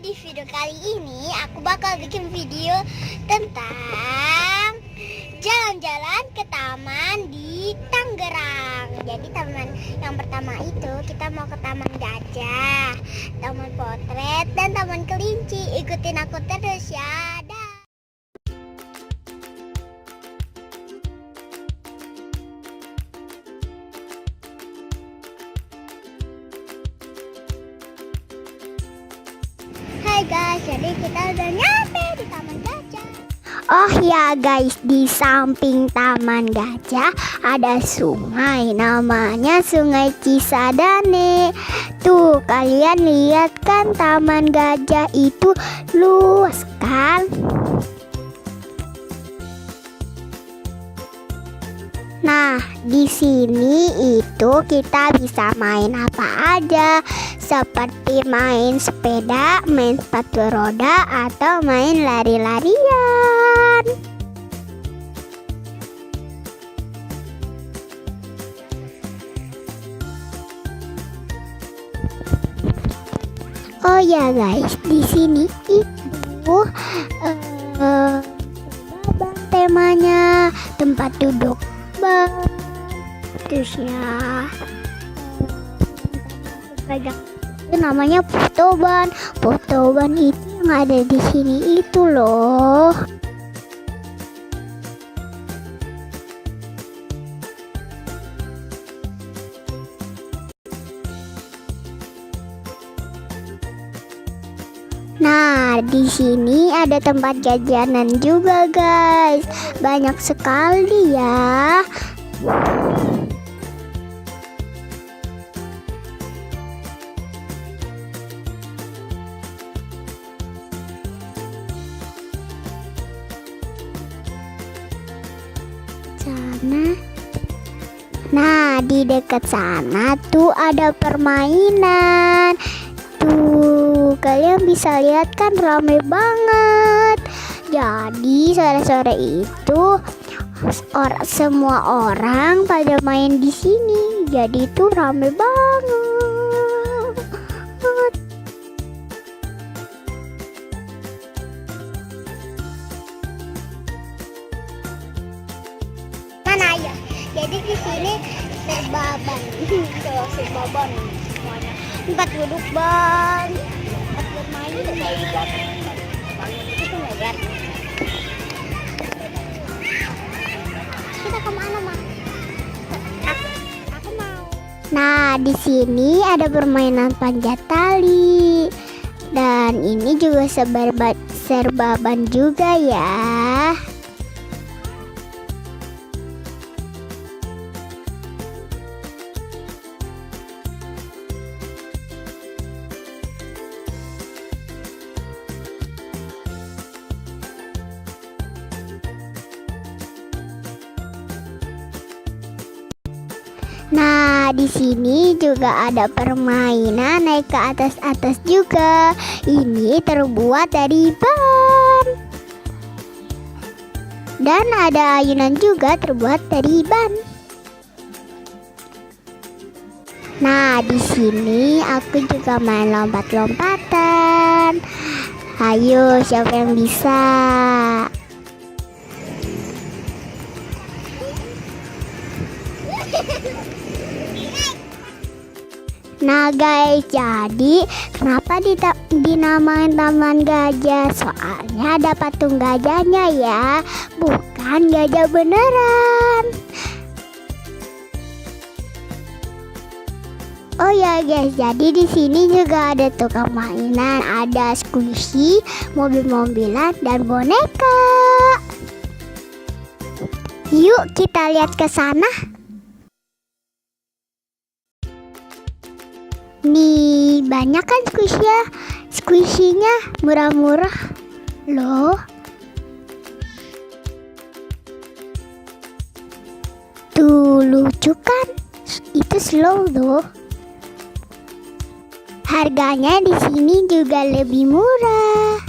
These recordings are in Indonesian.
di video kali ini aku bakal bikin video tentang jalan-jalan ke taman di Tangerang. Jadi taman yang pertama itu kita mau ke Taman Gajah, Taman Potret, dan Taman Kelinci. Ikutin aku terus ya. Dah. Hai guys, jadi kita udah nyampe di Taman Gajah. Oh ya guys, di samping Taman Gajah ada sungai, namanya Sungai Cisadane. Tuh, kalian lihat kan Taman Gajah itu luas kan? Nah, di sini itu kita bisa main apa aja, seperti main sepeda, main sepatu roda, atau main lari-larian. Oh ya guys, di sini itu temanya tempat duduk. Terus ya itu namanya fotoban. Fotoban itu yang ada di sini itu loh. Nah, di sini ada tempat jajanan juga, guys. Banyak sekali ya. Nah, di dekat sana tuh ada permainan. Tuh, kalian bisa lihat kan rame banget. Jadi sore-sore itu semua orang pada main di sini. Jadi itu rame banget. Mana ya? Jadi di sini serbaban. Kalau serbaban semuanya. Tempat duduk ban, tempat bermain itu lihat. Kita kemana mah? Aku mau. Nah, di sini ada permainan panjat tali, dan ini juga serbaban juga ya. Nah, di sini juga ada permainan naik ke atas-atas juga. Ini terbuat dari ban. Dan ada ayunan juga terbuat dari ban. Nah, di sini aku juga main lompat-lompatan. Ayo, siapa yang bisa? Nah guys, jadi kenapa dinamain Taman Gajah? Soalnya ada patung gajahnya ya, bukan gajah beneran. Oh ya guys, jadi di sini juga ada tukang mainan, ada squishy, mobil-mobilan, dan boneka. Yuk kita lihat ke sana. Nih, banyak kan squishy-nya murah-murah loh. Tuh, lucu kan? Itu slow loh. Harganya di sini juga lebih murah.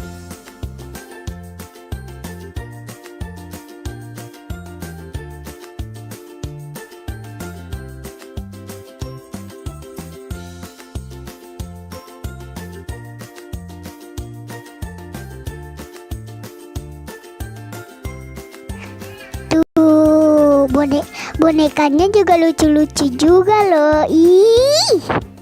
bonekanya juga lucu-lucu juga loh. Ih.